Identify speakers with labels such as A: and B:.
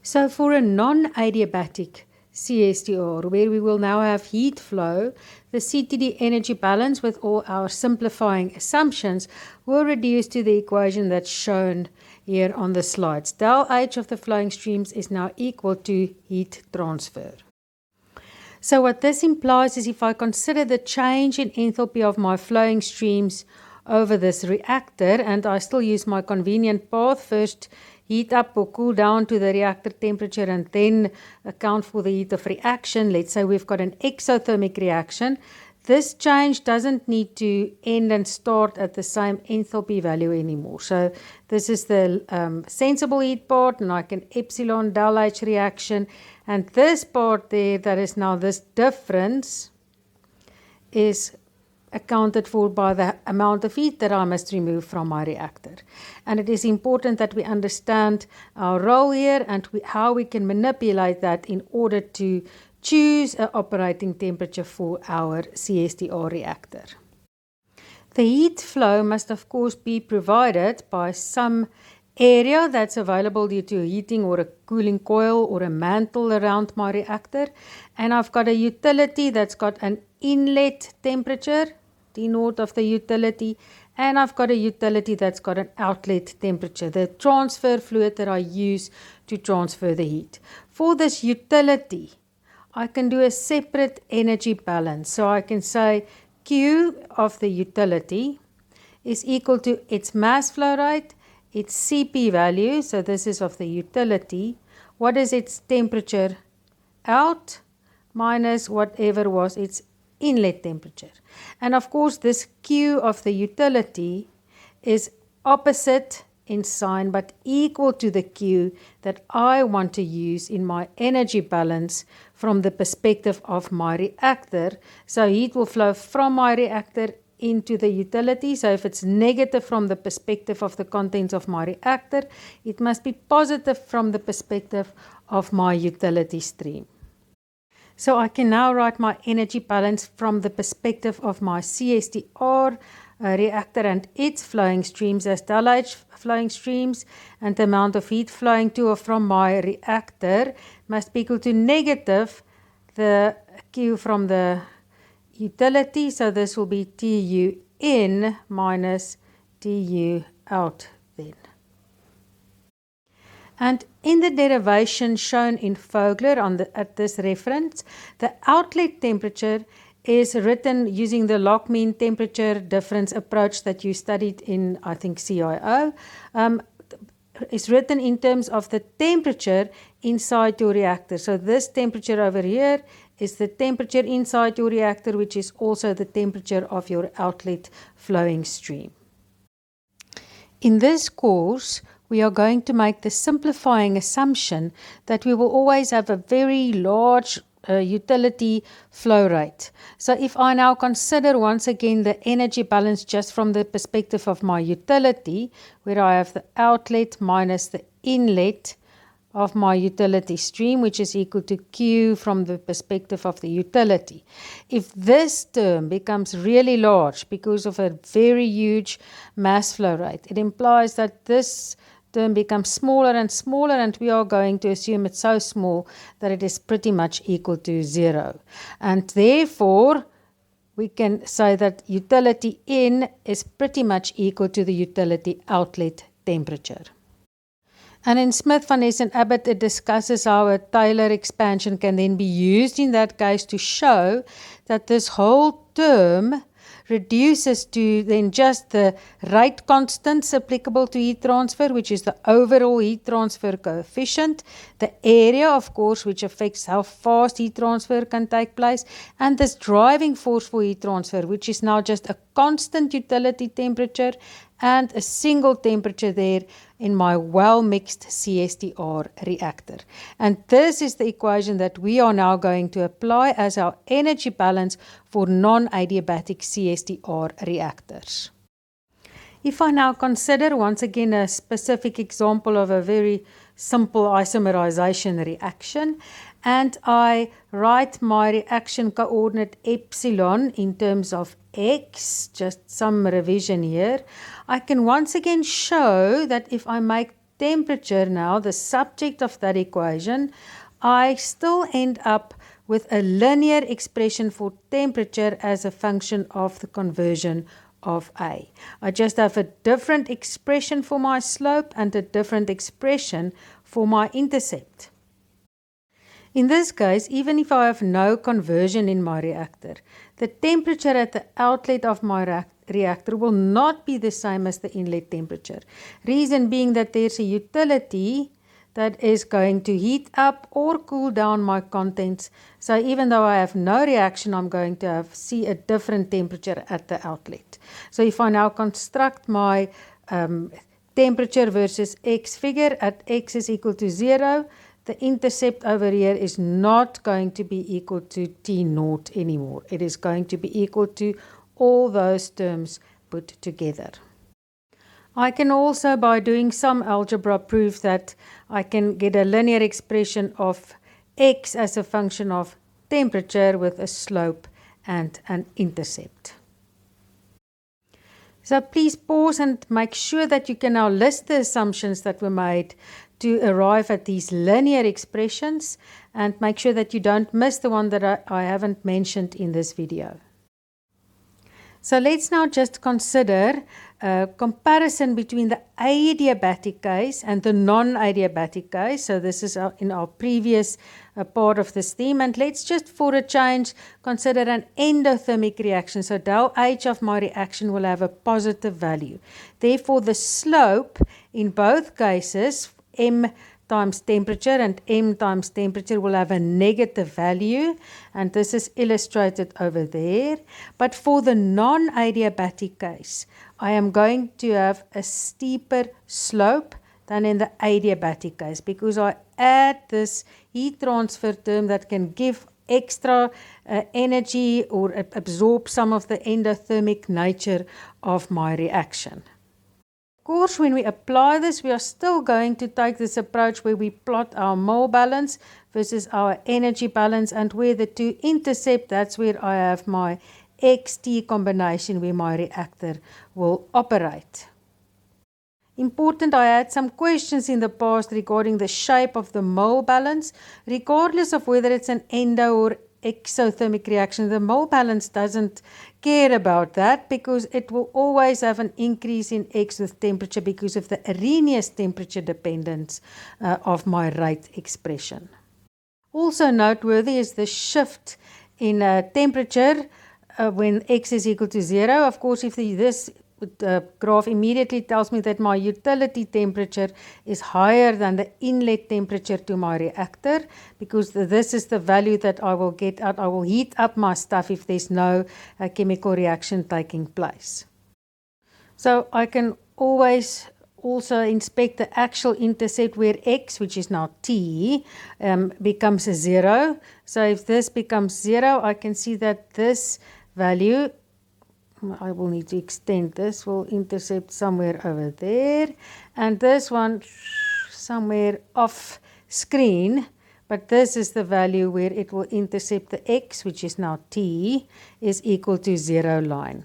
A: So for a non-adiabatic CSTR, where we will now have heat flow, the CTD energy balance with all our simplifying assumptions will reduce to the equation that's shown here on the slides. Del H of the flowing streams is now equal to heat transfer. So what this implies is if I consider the change in enthalpy of my flowing streams over this reactor, and I still use my convenient path, first heat up or cool down to the reactor temperature and then account for the heat of reaction. Let's say we've got an exothermic reaction. This change doesn't need to end and start at the same enthalpy value anymore. So this is the sensible heat part, and I can epsilon del H reaction. And this part there, that is now this difference, is accounted for by the amount of heat that I must remove from my reactor. And it is important that we understand our role here and how we can manipulate that in order to choose an operating temperature for our CSTR reactor. The heat flow must of course be provided by some area that's available due to a heating or a cooling coil or a mantle around my reactor. And I've got a utility that's got an inlet temperature, T0 of the utility, and I've got a utility that's got an outlet temperature, the transfer fluid that I use to transfer the heat. For this utility, I can do a separate energy balance. So I can say Q of the utility is equal to its mass flow rate, its CP value, so this is of the utility, what is its temperature out, minus whatever was its inlet temperature. And of course this Q of the utility is opposite in sign but equal to the Q that I want to use in my energy balance from the perspective of my reactor. So heat will flow from my reactor into the utility. So if it's negative from the perspective of the contents of my reactor, it must be positive from the perspective of my utility stream. So I can now write my energy balance from the perspective of my CSTR reactor and its flowing streams as del H flowing streams, and the amount of heat flowing to or from my reactor must be equal to negative the Q from the utility. So this will be TU in minus TU out then. And in the derivation shown in Vogler at this reference, the outlet temperature is written using the log mean temperature difference approach that you studied in, I think, CIO. Is written in terms of the temperature inside your reactor. So this temperature over here is the temperature inside your reactor, which is also the temperature of your outlet flowing stream. In this course, we are going to make the simplifying assumption that we will always have a very large utility flow rate. So if I now consider once again the energy balance just from the perspective of my utility, where I have the outlet minus the inlet of my utility stream, which is equal to Q from the perspective of the utility. If this term becomes really large because of a very huge mass flow rate, it implies that this term becomes smaller and smaller, and we are going to assume it's so small that it is pretty much equal to 0. And therefore, we can say that utility in is pretty much equal to the utility outlet temperature. And in Smith, Van Ness and Abbott, it discusses how a Taylor expansion can then be used in that case to show that this whole term reduces to then just the rate constants applicable to heat transfer, which is the overall heat transfer coefficient, the area, of course, which affects how fast heat transfer can take place, and this driving force for heat transfer, which is now just a constant utility temperature and a single temperature there in my well-mixed CSTR reactor. And this is the equation that we are now going to apply as our energy balance for non-adiabatic CSTR reactors. If I now consider once again a specific example of a very simple isomerization reaction, and I write my reaction coordinate epsilon in terms of x, just some revision here, I can once again show that if I make temperature now, the subject of that equation, I still end up with a linear expression for temperature as a function of the conversion of A. I just have a different expression for my slope and a different expression for my intercept. In this case, even if I have no conversion in my reactor, the temperature at the outlet of my reactor will not be the same as the inlet temperature. Reason being that there's a utility that is going to heat up or cool down my contents. So even though I have no reaction, I'm going to see a different temperature at the outlet. So if I now construct my temperature versus X figure, at X is equal to 0, the intercept over here is not going to be equal to T naught anymore. It is going to be equal to all those terms put together. I can also, by doing some algebra, prove that I can get a linear expression of X as a function of temperature with a slope and an intercept. So please pause and make sure that you can now list the assumptions that were made to arrive at these linear expressions, and make sure that you don't miss the one that I haven't mentioned in this video. So let's now just consider a comparison between the adiabatic case and the non-adiabatic case. So this is in our previous part of this theme. And let's just for a change consider an endothermic reaction. So del H of my reaction will have a positive value. Therefore, the slope in both cases, M times temperature and M times temperature, will have a negative value, and this is illustrated over there. But for the non-adiabatic case, I am going to have a steeper slope than in the adiabatic case, because I add this heat transfer term that can give extra energy or absorb some of the endothermic nature of my reaction. Of course, when we apply this, we are still going to take this approach where we plot our mole balance versus our energy balance, and where the two intercept, that's where I have my XT combination where my reactor will operate. Important, I had some questions in the past regarding the shape of the mole balance. Regardless of whether it's an endo or exothermic reaction, the mole balance doesn't care about that, because it will always have an increase in X with temperature because of the Arrhenius temperature dependence of my rate expression. Also noteworthy is the shift in temperature when X is equal to 0. Of course, if this graph immediately tells me that my utility temperature is higher than the inlet temperature to my reactor, because this is the value that I will get out. I will heat up my stuff if there's no chemical reaction taking place. So I can always also inspect the actual intercept where X, which is now T, becomes a 0. So if this becomes 0, I can see that this value, I will need to extend this, will intercept somewhere over there, and this one somewhere off screen, but this is the value where it will intercept the X, which is now T, is equal to 0 line.